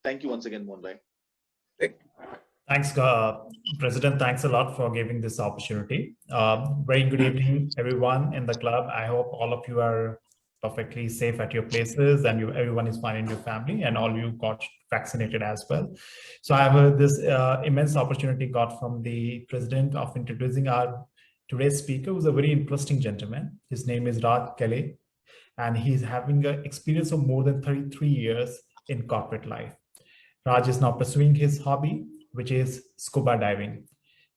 Thank you once again, Mohan. Thanks, President. Thanks a lot for giving this opportunity. Very good evening, everyone in the club. I hope all of you are perfectly safe at your places and everyone is fine in your family and all you got vaccinated as well. So I have this immense opportunity got from the President of introducing our today's speaker, who's a very interesting gentleman. His name is Kalady, and he's having an experience of more than 33 years in corporate life. Raj is now pursuing his hobby, which is scuba diving.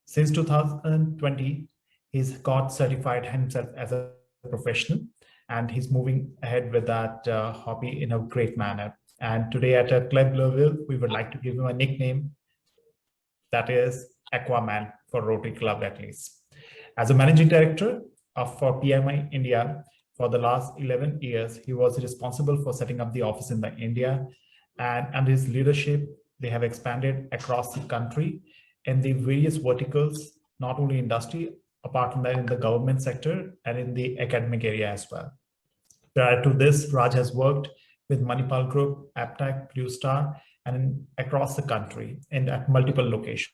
Since 2020, he's got certified himself as a professional, and he's moving ahead with that hobby in a great manner. And today at a club level, we would like to give him a nickname that is Aquaman for Rotary Club at least. As a managing director for PMI India for the last 11 years, he was responsible for setting up the office in India. And under his leadership, they have expanded across the country in the various verticals, not only industry, apart from that in the government sector and in the academic area as well. Prior to this, Raj has worked with Manipal Group, Aptech, Blue Star, and across the country and at multiple locations.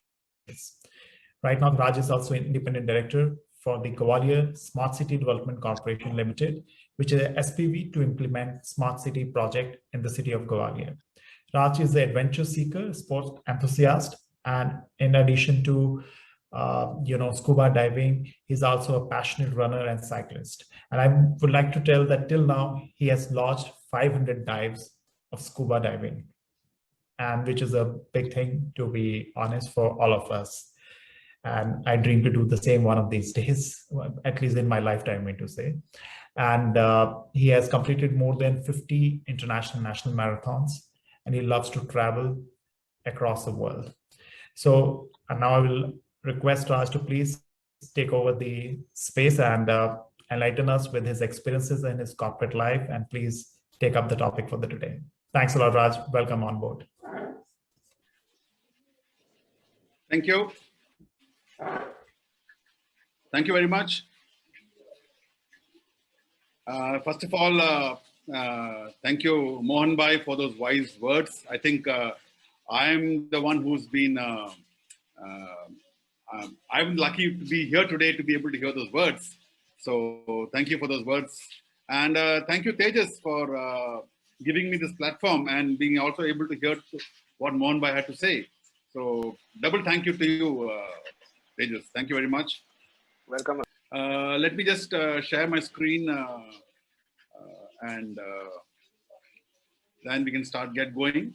Right now, Raj is also an independent director for the Gwalior Smart City Development Corporation Limited, which is an SPV to implement smart city project in the city of Gwalior. Raj is an adventure seeker, sports enthusiast, and in addition to scuba diving, he's also a passionate runner and cyclist. And I would like to tell that till now, he has lodged 500 dives of scuba diving, and which is a big thing, to be honest, for all of us. And I dream to do the same one of these days, at least in my lifetime, I mean to say. And he has completed more than 50 international national marathons, and he loves to travel across the world. So now I will request Raj to please take over the space and enlighten us with his experiences in his corporate life, and please take up the topic for the today. Thanks a lot, Raj. Welcome on board. Thank you. Thank you very much. First of all, thank you, Mohan Bhai, for those wise words. I think I'm the one who's been, I'm lucky to be here today to be able to hear those words. So thank you for those words. And thank you, Tejas, for giving me this platform and being also able to hear what Mohan Bhai had to say. So double thank you to you, Tejas. Thank you very much. Welcome. Let me just share my screen and then we can get going.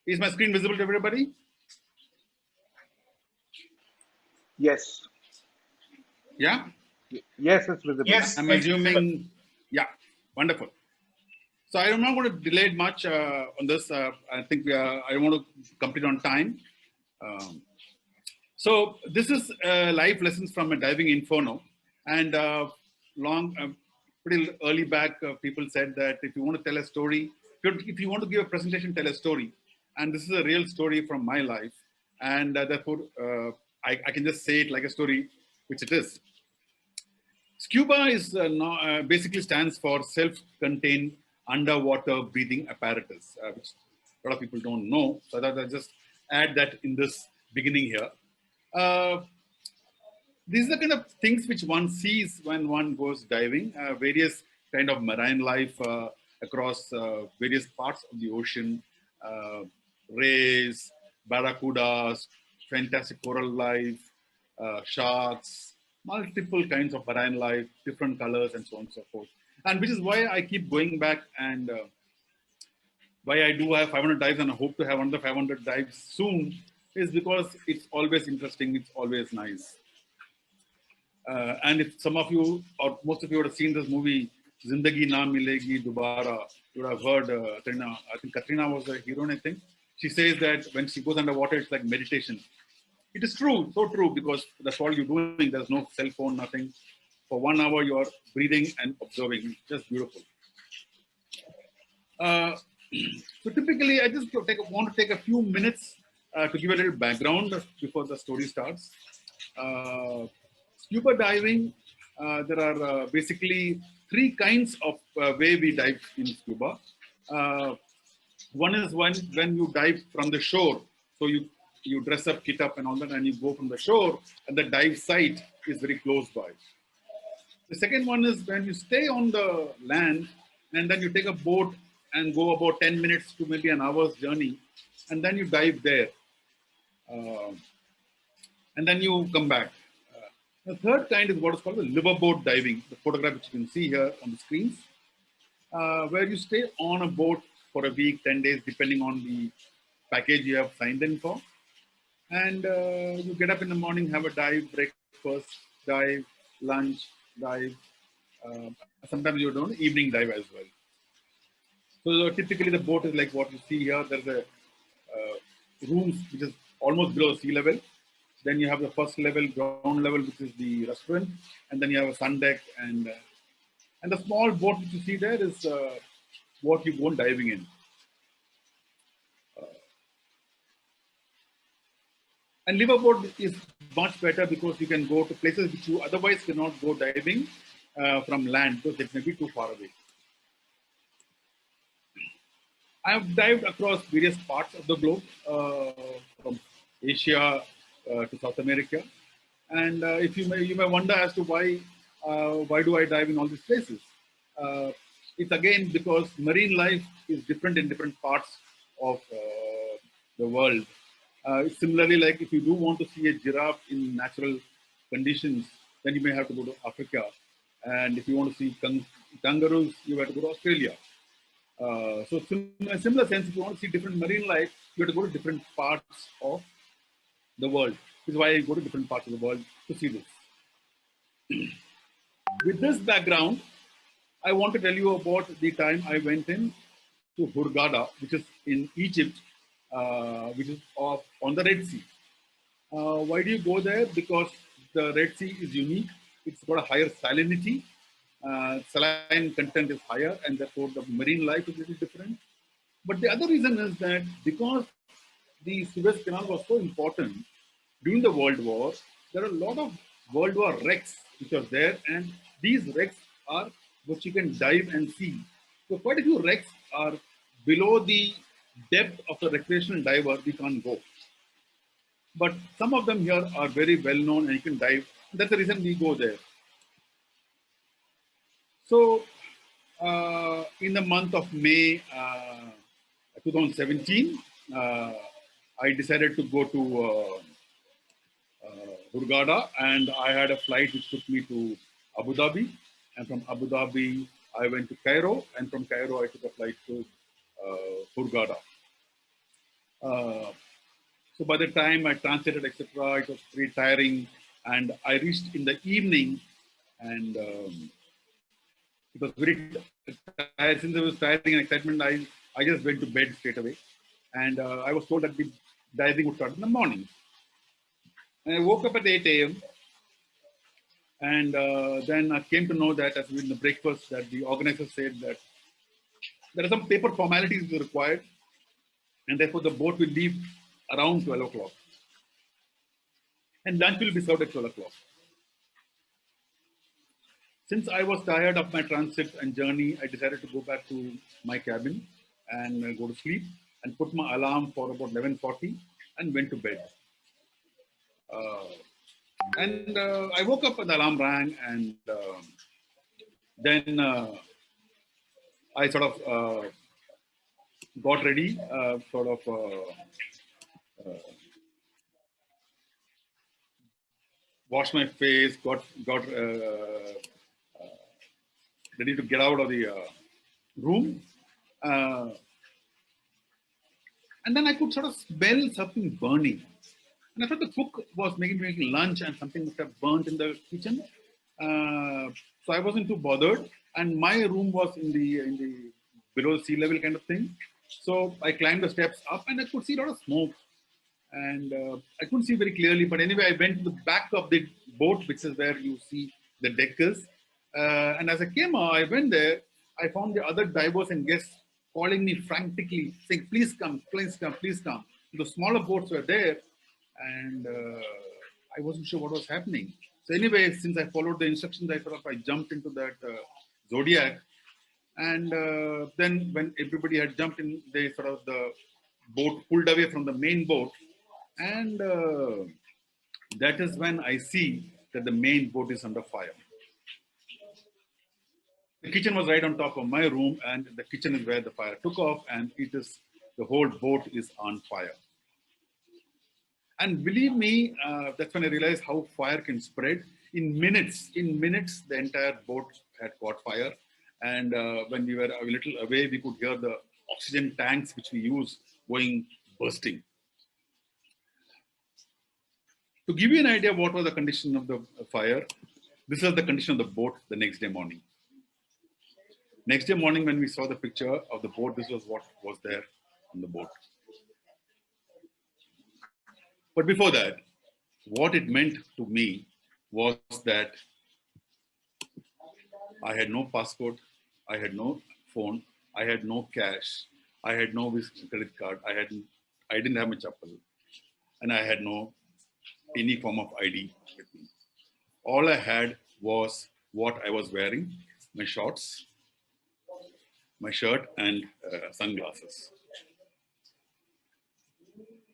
Is my screen visible to everybody? Yes. Yeah? Yes, it's visible. Yes. I'm assuming, yeah, wonderful. So I'm not going to delay much on this. I think I want to complete on time. So this is live lessons from a diving inferno, and pretty early back, people said that if you want to tell a story, if you want to give a presentation, tell a story. And this is a real story from my life, and therefore I can just say it like a story, which it is. Scuba is basically stands for self-contained underwater breathing apparatus, which a lot of people don't know. So that I just add that in this beginning here. These are the kind of things which one sees when one goes diving, various kind of marine life across various parts of the ocean, rays, barracudas, fantastic coral life, sharks, multiple kinds of marine life, different colors and so on and so forth. And which is why I keep going back and why I do have 500 dives and I hope to have another 500 dives soon is because it's always interesting, it's always nice. And if some of you or most of you would have seen this movie, Zindagi Na Milegi Dobara, you would have heard Katrina. I think Katrina was the heroine, I think. She says that when she goes underwater, it's like meditation. It is true, so true, because that's all you're doing. There's no cell phone, nothing. For 1 hour, you're breathing and observing. Just beautiful. So typically, I just want to take a few minutes to give a little background before the story starts. Scuba diving, there are basically 3 kinds of way we dive in scuba. One is when you dive from the shore. So you dress up, kit up, and all that, and you go from the shore, and the dive site is very close by. The second one is when you stay on the land, and then you take a boat and go about 10 minutes to maybe an hour's journey, and then you dive there, uh, and then you come back. The third kind is what is called the liverboat diving, the photograph which you can see here on the screens, where you stay on a boat for a week, 10 days, depending on the package you have signed in for. And you get up in the morning, have a dive, breakfast, dive, lunch, dive. Sometimes you do evening dive as well. So typically the boat is like what you see here. There's a rooms which is almost below sea level. Then you have the first level, ground level, which is the restaurant, and then you have a sun deck, and the small boat which you see there is what you go diving in. And liverboat is much better because you can go to places which you otherwise cannot go diving from land because it may be too far away. I have dived across various parts of the globe, from Asia to South America, and if you may wonder as to why do I dive in all these places? Uh, it's again because marine life is different in different parts of the world. Similarly, like if you do want to see a giraffe in natural conditions, then you may have to go to Africa, and if you want to see kangaroos, you have to go to Australia. So in a similar sense, if you want to see different marine life, you have to go to different parts of the world. This is why I go to different parts of the world to see this. With this background, I want to tell you about the time I went in to Hurghada, which is in Egypt, which is on the Red Sea. Why do you go there? Because the Red Sea is unique. It's got a higher salinity. Saline content is higher, and therefore the marine life is a little different. But the other reason is that because the Suez Canal was so important during the World War, there are a lot of World War wrecks which are there, and these wrecks are which you can dive and see. So quite a few wrecks are below the depth of the recreational diver. We can't go, but some of them here are very well known, and you can dive. That's the reason we go there. So in the month of May 2017, I decided to go to Hurghada, and I had a flight which took me to Abu Dhabi, and from Abu Dhabi I went to Cairo, and from Cairo I took a flight to Hurghada. Uh, so by the time I translated, etc., it was pretty tiring, and I reached in the evening, and it was very tired. Since it was tiring and excitement, I just went to bed straight away, and I was told that the diving would start in the morning. And I woke up at 8 a.m. And then I came to know that as in the breakfast that the organizer said that there are some paper formalities required, and therefore the boat will leave around 12 o'clock. And lunch will be served at 12 o'clock. Since I was tired of my transit and journey, I decided to go back to my cabin and go to sleep and put my alarm for about 11:40 and went to bed. Uh, and I woke up and the alarm rang, and then I sort of got ready, washed my face, got ready to get out of the room. Uh, and then I could sort of smell something burning. And I thought the cook was making lunch and something must have burnt in the kitchen. So I wasn't too bothered. And my room was in the below sea level kind of thing. So I climbed the steps up and I could see a lot of smoke. And I couldn't see very clearly. But anyway, I went to the back of the boat, which is where you see the deckers. And as I came out, I went there. I found the other divers and guests calling me frantically, saying, "Please come, please come, please come." The smaller boats were there, and I wasn't sure what was happening. So anyway, since I followed the instructions, I thought I jumped into that Zodiac, And then when everybody had jumped in, they sort of the boat pulled away from the main boat, and that is when I see that the main boat is under fire. The kitchen was right on top of my room, and the kitchen is where the fire took off, and it is the whole boat is on fire. And believe me, that's when I realized how fire can spread. In minutes, the entire boat had caught fire. And when we were a little away, we could hear the oxygen tanks which we use going bursting. To give you an idea of what was the condition of the fire, this was the condition of the boat the next day morning. Next day morning, when we saw the picture of the boat, this was what was there on the boat. But before that, what it meant to me was that I had no passport, I had no phone, I had no cash, I had no credit card, I didn't have my chappal, and I had no any form of ID with me. All I had was what I was wearing, my shorts, my shirt, and sunglasses.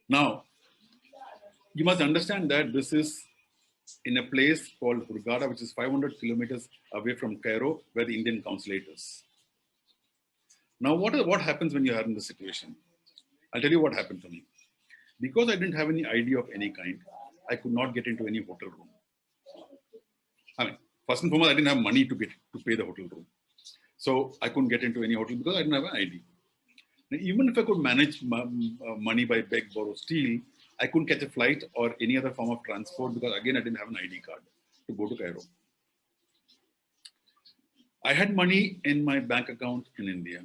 Now, you must understand that this is in a place called Hurghada, which is 500 kilometers away from Cairo, where the Indian consulate is. Now, what happens when you are in this situation? I'll tell you what happened to me. Because I didn't have any ID of any kind, I could not get into any hotel room. I mean, first and foremost, I didn't have money to pay the hotel room. So I couldn't get into any hotel because I didn't have an ID. Now, even if I could manage money by beg, borrow, steal, I couldn't catch a flight or any other form of transport because, again, I didn't have an ID card to go to Cairo. I had money in my bank account in India,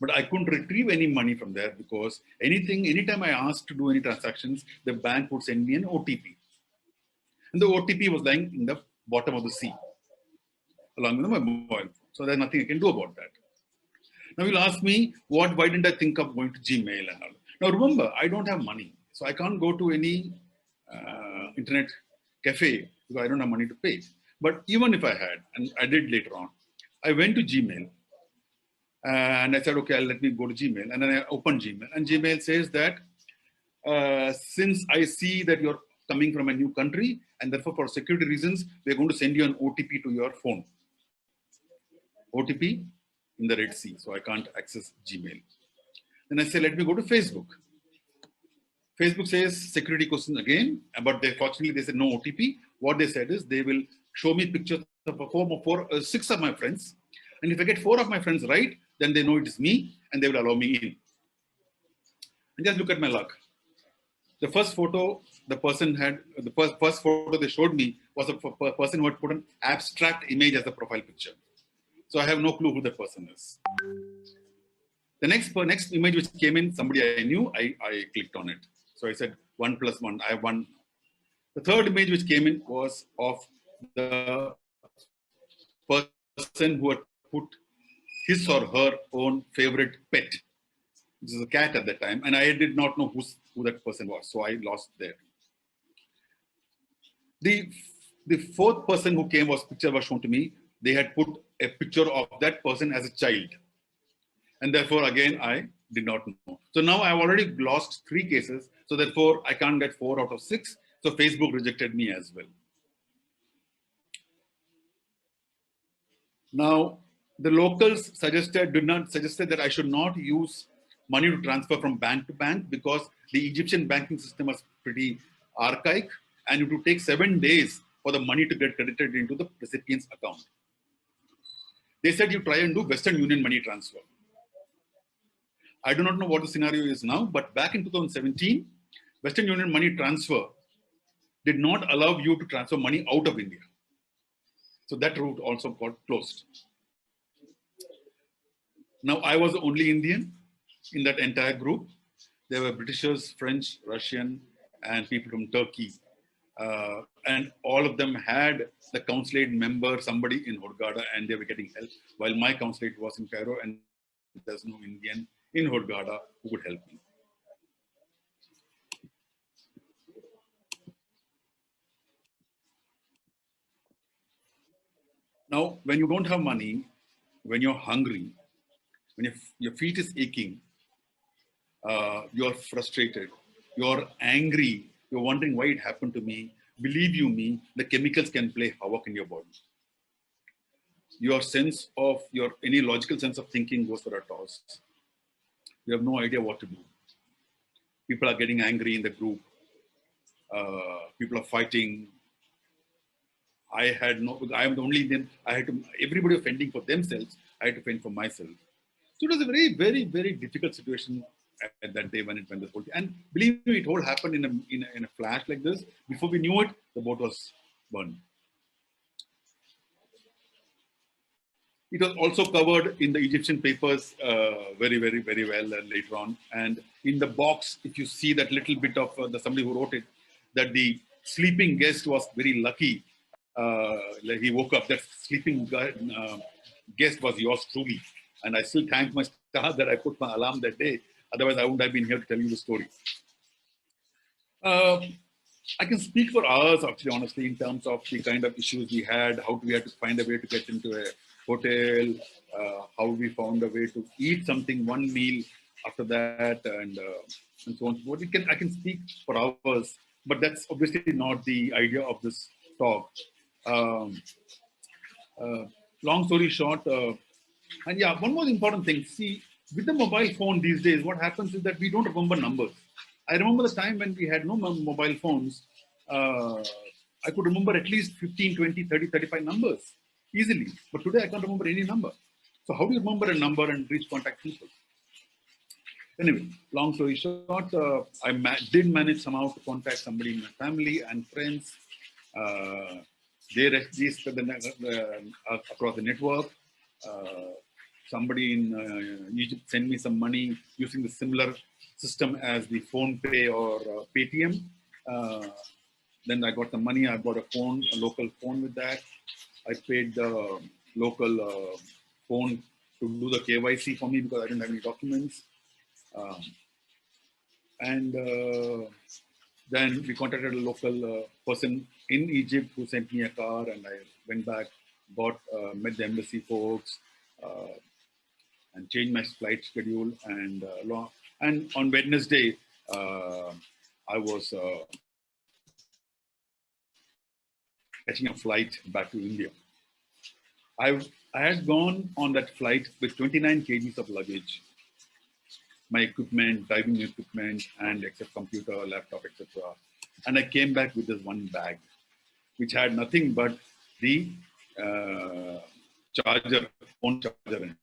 but I couldn't retrieve any money from there because anytime I asked to do any transactions, the bank would send me an OTP. And the OTP was lying in the bottom of the sea, along with my mobile phone. So there's nothing I can do about that. Now you'll ask me, why didn't I think of going to Gmail and all? Now remember, I don't have money. So I can't go to any internet cafe because I don't have money to pay. But even if I had, and I did later on, I went to Gmail and I said, okay, let me go to Gmail. And then I opened Gmail. And Gmail says that since I see that you're coming from a new country and therefore for security reasons, we're going to send you an OTP to your phone. OTP in the Red Sea, so I can't access Gmail. Then I say, let me go to Facebook. Facebook says security questions again, but fortunately they said no OTP. What they said is they will show me pictures of 6 of my friends. And if I get 4 of my friends right, then they know it is me and they will allow me in. And just look at my luck. The first photo the person had, the first photo they showed me was a person who had put an abstract image as a profile picture. So I have no clue who that person is. The next image which came in, somebody I knew, I clicked on it. So I said 1 + 1, I have 1. The third image which came in was of the person who had put his or her own favorite pet, which is a cat at that time, and I did not know who that person was, so I lost there. The fourth person who came picture was shown to me. They had put a picture of that person as a child. And therefore, again, I did not know. So now I've already lost 3 cases. So therefore, I can't get 4 out of 6. So Facebook rejected me as well. Now, the locals suggested that I should not use money to transfer from bank to bank because the Egyptian banking system was pretty archaic and it would take 7 days for the money to get credited into the recipient's account. They said you try and do Western Union money transfer. I do not know what the scenario is now, but back in 2017, Western Union money transfer did not allow you to transfer money out of India. So that route also got closed. Now, I was the only Indian in that entire group. There were Britishers, French, Russian, and people from Turkey. And all of them had the consulate member, somebody in Hurghada, and they were getting help, while my consulate was in Cairo, and there's no Indian in Hurghada who could help me. Now, when you don't have money, when you're hungry, when your feet is aching, you're frustrated, you're angry, you're wondering why it happened to me. Believe you me, the chemicals can play havoc in your body. Your sense of any logical sense of thinking goes for a toss. You have no idea what to do. People are getting angry in the group. People are fighting. I am the only then. I had to. Everybody was fending for themselves. I had to fend for myself. So it was a very, very, very difficult situation at that day when this whole. And believe me, it all happened in a flash like this. Before we knew it, the boat was burned. It was also covered in the Egyptian papers very, very, very well later on. And in the box, if you see that little bit of somebody who wrote it, that the sleeping guest was very lucky. Like he woke up, that sleeping guest was yours truly. And I still thank my star that I put my alarm that day. Otherwise, I wouldn't have been here to tell you the story. I can speak for hours, actually, honestly, in terms of the kind of issues we had, how we had to find a way to get into a hotel, how we found a way to eat something, one meal after that, and so on. I can speak for hours, but that's obviously not the idea of this talk. Um, Long story short, and yeah, one more important thing. See, with the mobile phone these days, what happens is that we don't remember numbers. I remember the time when we had no mobile phones. Uh, I could remember at least 15, 20, 30, 35 numbers easily. But today I can't remember any number. So how do you remember a number and reach contact people? Anyway, long story short, I did manage somehow to contact somebody in my family and friends. Uh, they registered across the network. Uh, Somebody in Egypt sent me some money using the similar system as the Phone Pay or Paytm. Then I got the money. I bought a local phone with that. I paid the local phone to do the KYC for me because I didn't have any documents. Um, and then we contacted a local person in Egypt who sent me a car, and I went back, met the embassy folks, and changed my flight schedule. And on Wednesday, I was catching a flight back to India. I had gone on that flight with 29 kgs of luggage, my equipment, diving equipment, and except computer, laptop, etc. And I came back with this one bag, which had nothing but the phone charger in it.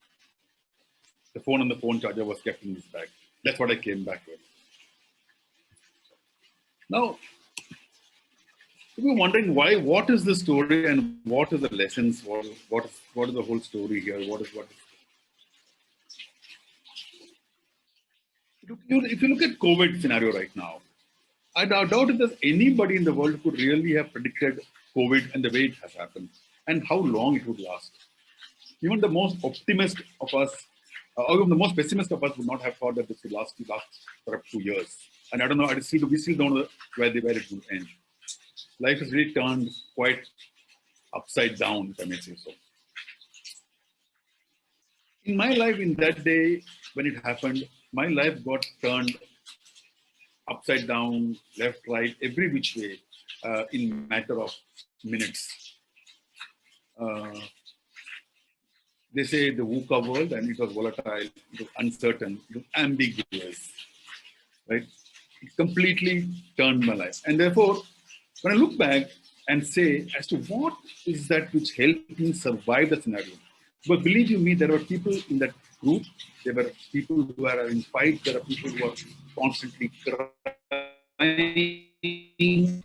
The phone and the phone charger was kept in this bag. That's what I came back with. Now, if you're wondering what is the story and what are the lessons, what is the whole story here? If you look at COVID scenario right now, I doubt if there's anybody in the world who could really have predicted COVID and the way it has happened and how long it would last. Even the most optimist of us, or even the most pessimist of us, would not have thought that this would last for 2 years. And I don't know. We still don't know where it will end. Life has really turned quite upside down, if I may say so. In my life, in that day when it happened, my life got turned upside down, left, right, every which way, in matter of minutes. They say the VUCA world, and it was volatile, it was uncertain, it was ambiguous, right? It completely turned my life. And therefore, when I look back and say as to what is that which helped me survive the scenario, but believe you me, there were people in that group, there were people who are in fights, there are people who are constantly crying,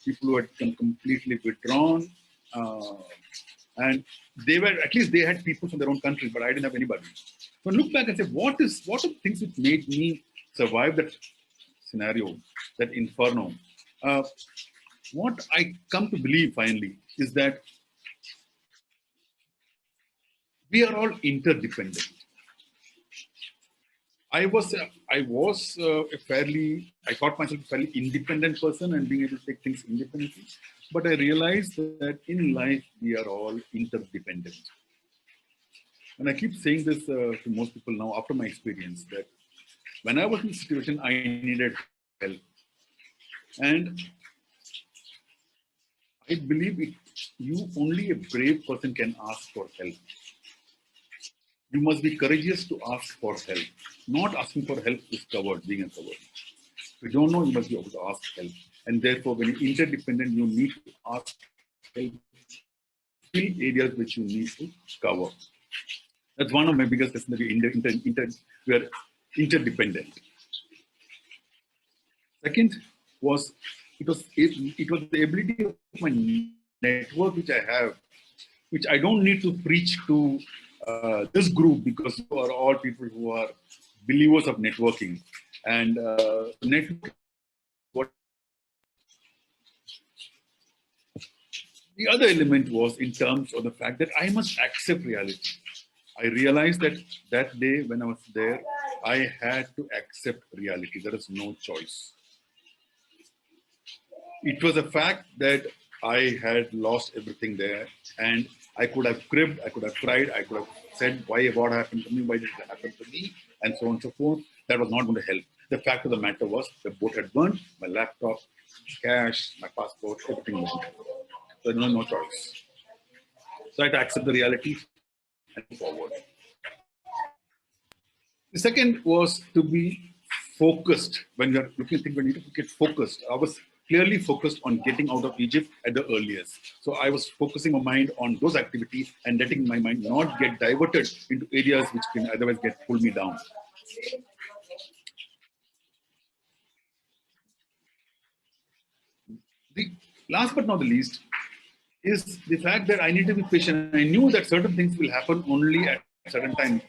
people who had completely withdrawn. And at least they had people from their own country, but I didn't have anybody. So I look back and say, what are things which made me survive that scenario, that inferno? What I come to believe finally is that we are all interdependent. I thought myself a fairly independent person and being able to take things independently. But I realized that in life, we are all interdependent. And I keep saying this to most people now after my experience that when I was in a situation, I needed help. And I believe you only a brave person can ask for help. You must be courageous to ask for help. Not asking for help is being a coward. If you don't know, you must be able to ask help. And therefore, when you're interdependent, you need to ask help, fill areas which you need to cover. That's one of my biggest lessons that we are interdependent. Second was it was the ability of my network which I have, which I don't need to preach to this group because you are all people who are believers of networking. And network, what the other element was in terms of the fact that I must accept reality. I realized that that day when I was there, I had to accept reality. There is no choice. It was a fact that I had lost everything there, and I could have cribbed, I could have cried, I could have said, why, what happened to me, why did it happen to me, and so on and so forth. That was not going to help. The fact of the matter was the boat had burned, my laptop, cash, my passport, everything was gone. So there was no choice. So I had to accept the reality and move forward. The second was to be focused. When you're looking at things, when you need to get focused. I was clearly focused on getting out of Egypt at the earliest. So I was focusing my mind on those activities and letting my mind not get diverted into areas which can otherwise pull me down. The last but not the least is the fact that I need to be patient. I knew that certain things will happen only at a certain time.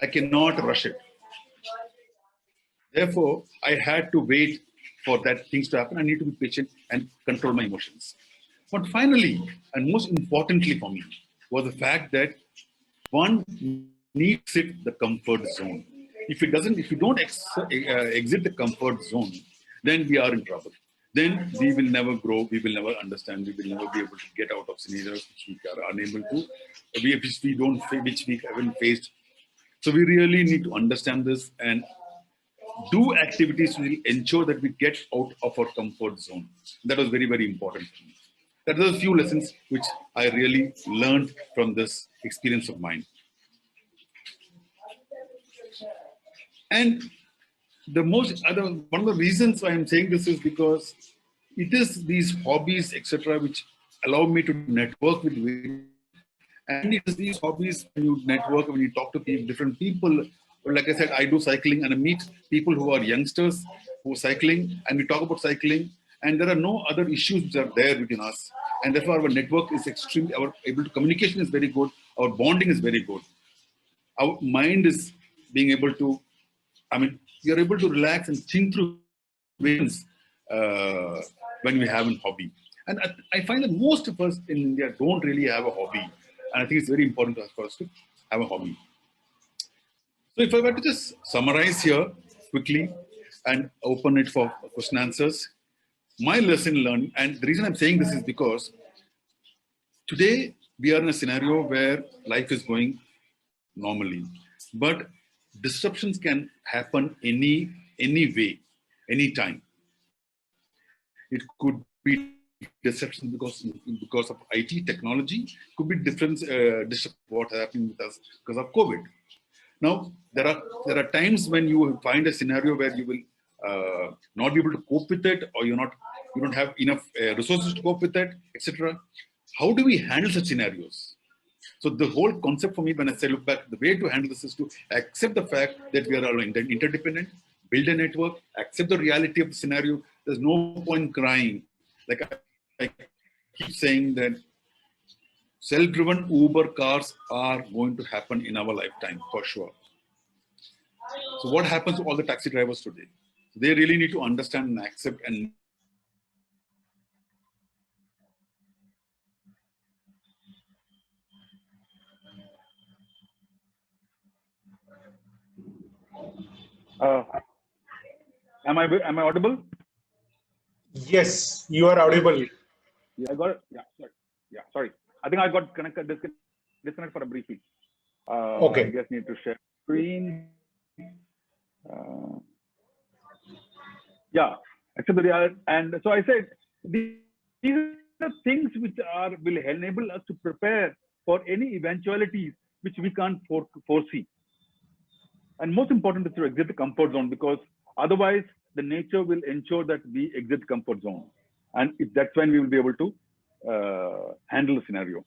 I cannot rush it. Therefore, I had to wait for that things to happen. I need to be patient and control my emotions. But finally, and most importantly for me, was the fact that one needs to exit the comfort zone. If you don't exit the comfort zone, then we are in trouble. Then we will never grow, we will never understand, we will never be able to get out of scenarios which we are unable to, which we haven't faced. So we really need to understand this and do activities to ensure that we get out of our comfort zone. That was very, very important for me. That are a few lessons which I really learned from this experience of mine. And one of the reasons why I'm saying this is because it is these hobbies, etc., which allow me to network with various. And it is these hobbies when you network, when you talk to different people. Like I said, I do cycling and I meet people who are youngsters who are cycling, and we talk about cycling. And there are no other issues which are there between us. And therefore, our network is extremely, communication is very good. Our bonding is very good. Our mind is being able to, you're able to relax and think through ways when we have a hobby. And I find that most of us in India don't really have a hobby. And I think it's very important for us to have a hobby. So if I were to just summarize here quickly and open it for question answers, my lesson learned, and the reason I'm saying this is because today we are in a scenario where life is going normally, but disruptions can happen any way, anytime. It could be disruptions because of IT technology. Could be different what happening with us because of COVID. Now there are times when you find a scenario where you will not be able to cope with it, or you don't have enough resources to cope with it, etc. How do we handle such scenarios? So the whole concept for me, when I say look back, the way to handle this is to accept the fact that we are all interdependent, build a network, accept the reality of the scenario. There's no point crying. Like I keep saying that self-driven Uber cars are going to happen in our lifetime for sure. So what happens to all the taxi drivers today? They really need to understand and accept and am I audible? Yes, you are audible. Yeah, I got it. Yeah, sorry. I think I got disconnected. disconnect for a briefly. Okay. I just need to share screen. Uh, yeah, accept the reality. And so I said, these are things which will enable us to prepare for any eventualities which we can't foresee. And most important is to exit the comfort zone, because otherwise the nature will ensure that we exit comfort zone. And that's when we will be able to handle the scenario.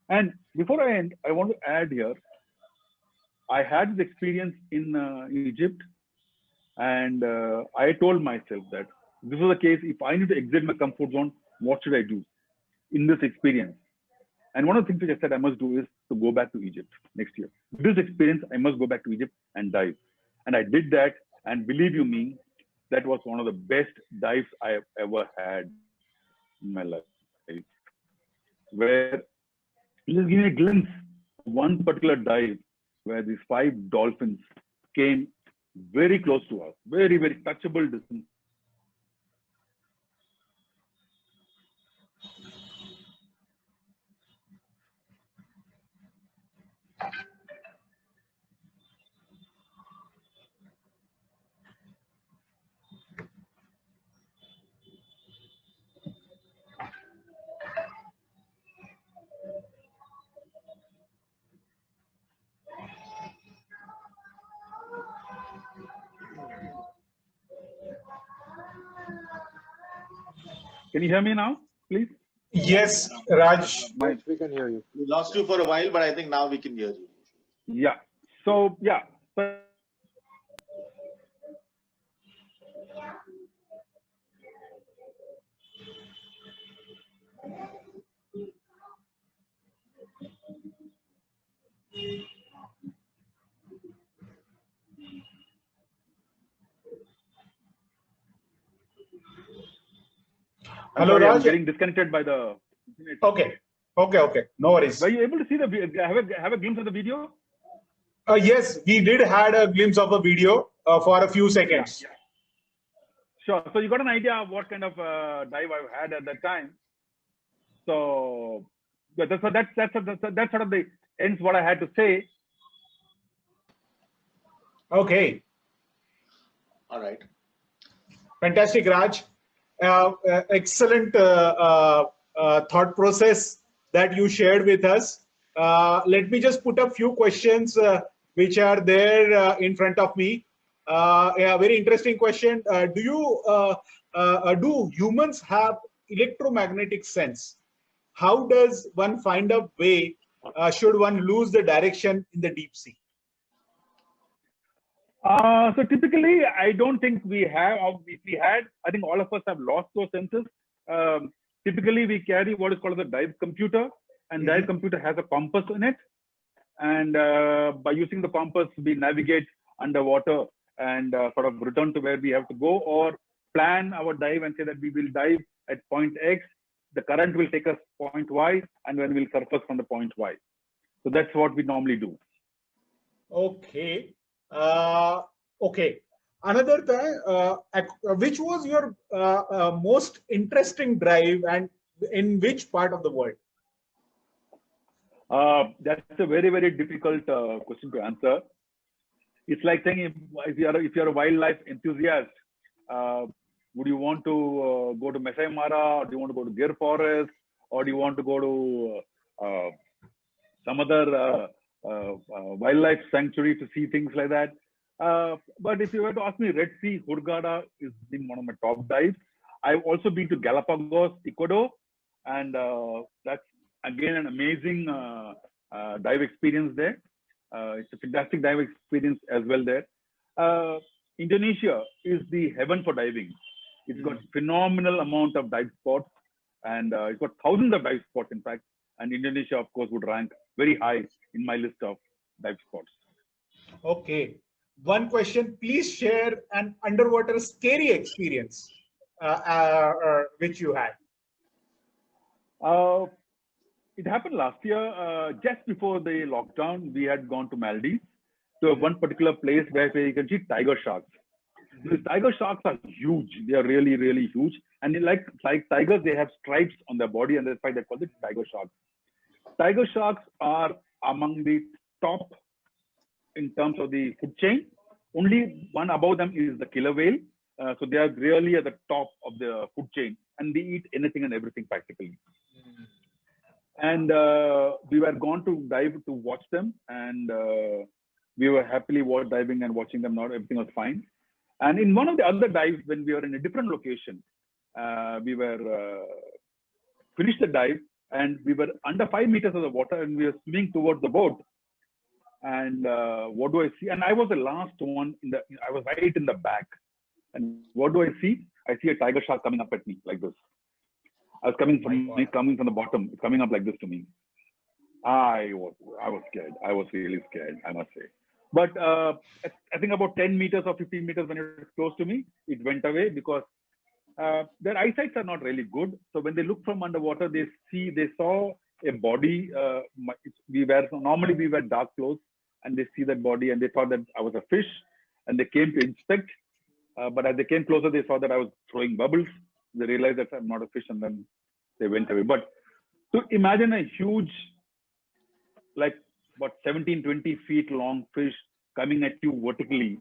And before I end, I want to add here, I had this experience in Egypt, and I told myself that this was the case. If I need to exit my comfort zone, what should I do in this experience? And one of the things which I said I must do is to go back to Egypt next year. With this experience, I must go back to Egypt and dive. And I did that. And believe you me, that was one of the best dives I have ever had in my life. Where just give me a glimpse of one particular dive where these 5 dolphins came very close to us, very, very touchable distance. Can you hear me now, please? Yes, Raj. Yes, we can hear you. We lost you for a while, but I think now we can hear you. Yeah. So, yeah. Hello, sorry, I'm Raj. getting disconnected by the internet. Okay. No worries. Were you able to see have a glimpse of the video? Yes, we did had a glimpse of a video for a few seconds. Yeah. Sure. So you got an idea of what kind of dive I've had at that time. So that's sort of the ends what I had to say. Okay. All right. Fantastic, Raj. Excellent thought process that you shared with us. Let me just put a few questions which are there in front of me. Yeah, very interesting question. Do humans have electromagnetic sense? How does one find a way should one lose the direction in the deep sea? So typically, I don't think we have. If we had, I think all of us have lost those senses. Typically, we carry what is called the dive computer, and dive computer has a compass in it. And by using the compass, we navigate underwater and sort of return to where we have to go, or plan our dive and say that we will dive at point X. The current will take us point Y, and then we'll surface from the point Y. So that's what we normally do. Okay. Okay. Another thing, which was your most interesting drive, and in which part of the world? That's a very, very difficult question to answer. It's like saying if you're a wildlife enthusiast, would you want to go to Masai Mara, or do you want to go to Gir Forest, or do you want to go to some other wildlife sanctuary to see things like that? But if you were to ask me, Red Sea, Hurghada is been one of my top dives. I've also been to Galapagos, Ecuador, and that's again an amazing dive experience there. It's a fantastic dive experience as well there. Indonesia is the heaven for diving. It's got phenomenal amount of dive spots, and it's got thousands of dive spots, in fact. And Indonesia, of course, would rank very high in my list of dive spots. Okay. One question, please share an underwater scary experience which you had. It happened last year, just before the lockdown. We had gone to Maldives, to one particular place where you can see tiger sharks. These tiger sharks are huge. They are really, really huge. And like tigers, they have stripes on their body, and that's why they're called the tiger sharks. Tiger sharks are among the top in terms of the food chain. Only one above them is the killer whale. So they are really at the top of the food chain, and they eat anything and everything practically. And we were gone to dive to watch them, and we were happily diving and watching them. Not everything was fine. And in one of the other dives, when we were in a different location, we were finished the dive, and we were under 5 meters of the water, and we were swimming towards the boat. And what do I see? And I was the last one I was right in the back. And what do I see? I see a tiger shark coming up at me like this. I was coming from the bottom. It's coming up like this to me. I was scared. I was really scared, I must say. But I think about 10 meters or 15 meters when it was close to me, it went away because their eyesights are not really good. So when they look from underwater, they saw a body. We wear dark clothes, and they see that body, and they thought that I was a fish, and they came to inspect. But as they came closer, they saw that I was throwing bubbles. They realized that I'm not a fish, and then they went away. But to imagine a huge, like about 17, 20 feet long fish coming at you vertically,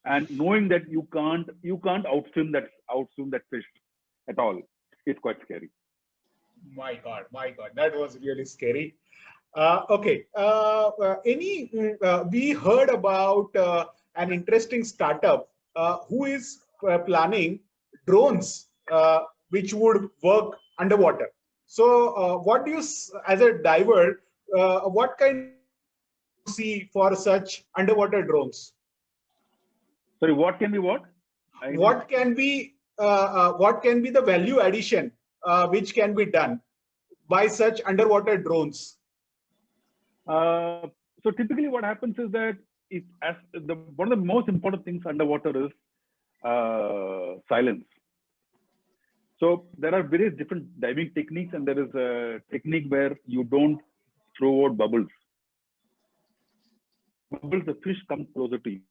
and knowing that you can't outswim that fish at all, it's quite scary. My God, that was really scary. Okay, we heard about an interesting startup who is planning drones which would work underwater. So, what do you, as a diver, what kind of see for such underwater drones? Sorry, what can be what? What can be the value addition which can be done by such underwater drones? So typically what happens is that one of the most important things underwater is silence. So there are various different diving techniques, and there is a technique where you don't throw out bubbles. Bubbles, the fish comes closer to you.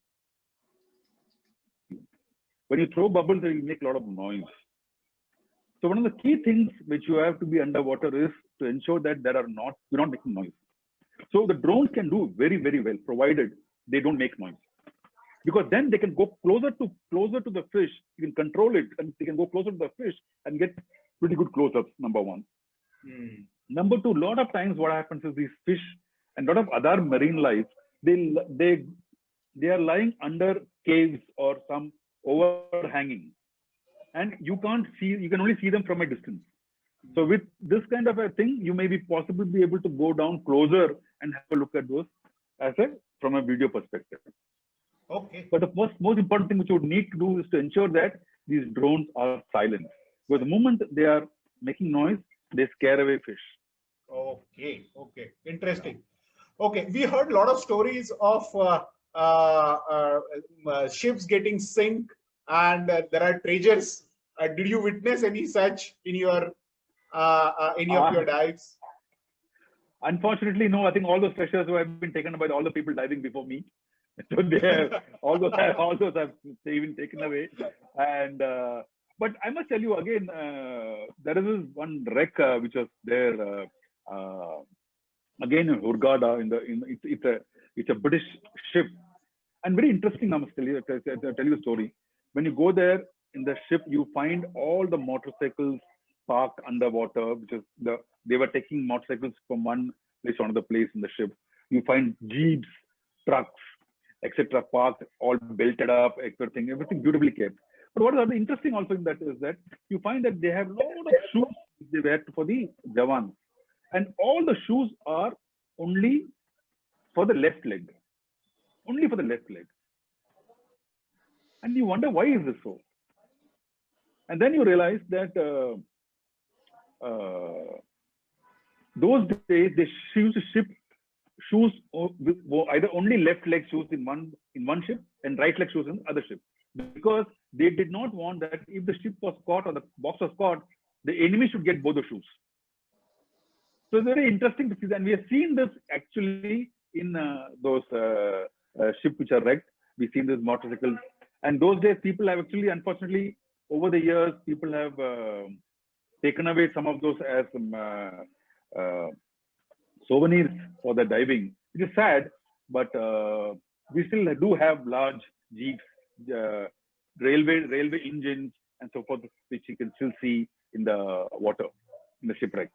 When you throw bubbles, you make a lot of noise. So one of the key things which you have to be underwater is to ensure that you're not making noise. So the drones can do very, very well, provided they don't make noise. Because then they can go closer to the fish, you can control it, and they can go closer to the fish and get pretty good close-ups, number one. Number two, a lot of times what happens is these fish and a lot of other marine life, they are lying under caves or some overhanging. And you can only see them from a distance. So with this kind of a thing, you may be possibly be able to go down closer and have a look at those from a video perspective. Okay. But the most important thing which you would need to do is to ensure that these drones are silent. Because the moment they are making noise, they scare away fish. Okay. Interesting. Okay, we heard a lot of stories of ships getting sink, and there are treasures. Did you witness any such in your any of your dives? Unfortunately, no. I think all those treasures have been taken by all the people diving before me. So all those have been taken away. And but I must tell you again, there is this one wreck which was there again in Hurghada. It's a British ship, and very interesting. I must tell you the story. When you go there in the ship, you find all the motorcycles parked underwater, they were taking motorcycles from one place to another place in the ship. You find jeeps, trucks, etc., parked, all belted up, everything beautifully kept. But what is interesting also in that is that you find that they have a lot of shoes they wear for the Jawans, and all the shoes are only for the left leg, and you wonder why is this so? And then you realize that those days they used to ship shoes with either only left leg shoes in one ship and right leg shoes in the other ship, because they did not want that if the ship was caught or the box was caught, the enemy should get both the shoes. So it's very interesting to see that. And we have seen this actually in those ships which are wrecked. We've seen these motorcycles, and those days people have actually, unfortunately, over the years, people have taken away some of those as souvenirs for the diving. It is sad, but we still do have large jeeps, railway engines, and so forth, which you can still see in the water, in the shipwrecks.